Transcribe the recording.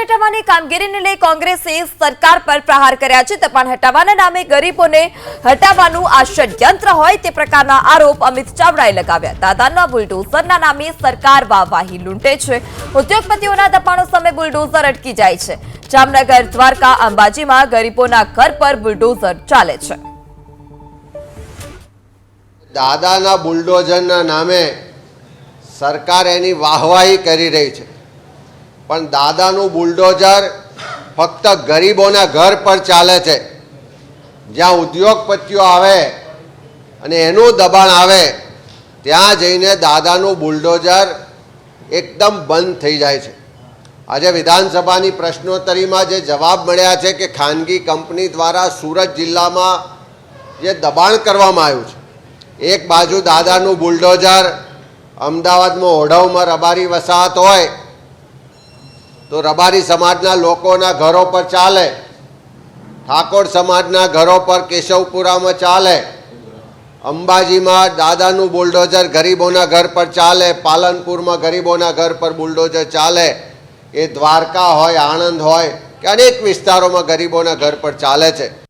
હટાવવાની કામગીરીને લઈ કોંગ્રેસે સરકાર પર પ્રહાર કર્યા છે। દબાણ હટાવવાના નામે ગરીબોને હટાવવાનું આ ષડયંત્ર હોય તે પ્રકારના આરોપ અમિત ચાવડાએ લગાવ્યા। દાદાના બુલડોઝરના નામે સરકાર વાહવાહી લૂંટે છે। ઉદ્યોગપતિઓના દબાણો સામે બુલડોઝર અટકી જાય છે। જામનગર, દ્વારકા, અંબાજીમાં ગરીબોના ઘર પર બુલડોઝર ચાલે છે। દાદાના બુલડોઝરના નામે સરકાર એની વાહવાહી કરી રહી છે, પણ દાદાનું બુલડોઝર ફક્ત ગરીબોના ઘર પર ચાલે છે। જ્યાં ઉદ્યોગપતિઓ આવે અને એનું દબાણ આવે ત્યાં જઈને દાદાનું બુલડોઝર એકદમ બંધ થઈ જાય છે। આજે વિધાનસભાની પ્રશ્નોત્તરીમાં જે જવાબ મળ્યા છે કે ખાનગી કંપની દ્વારા સુરત જિલ્લામાં જે દબાણ કરવામાં આવ્યું છે, એક બાજુ દાદાનું બુલડોઝર અમદાવાદમાં ઓઢવમાં રબારી વસાહત હોય તો રબારી સમાજના લોકોના ઘરો પર ચાલે, ઠાકોર સમાજના ઘરો પર કેશવપુરામાં ચાલે, અંબાજીમાં દાદાનું બુલડોઝર ગરીબોના ઘર પર ચાલે, પાલનપુરમાં ગરીબોના ઘર પર બુલડોઝર ચાલે, એ દ્વારકા હોય, આણંદ હોય કે અનેક વિસ્તારોમાં ગરીબોના ઘર પર ચાલે છે।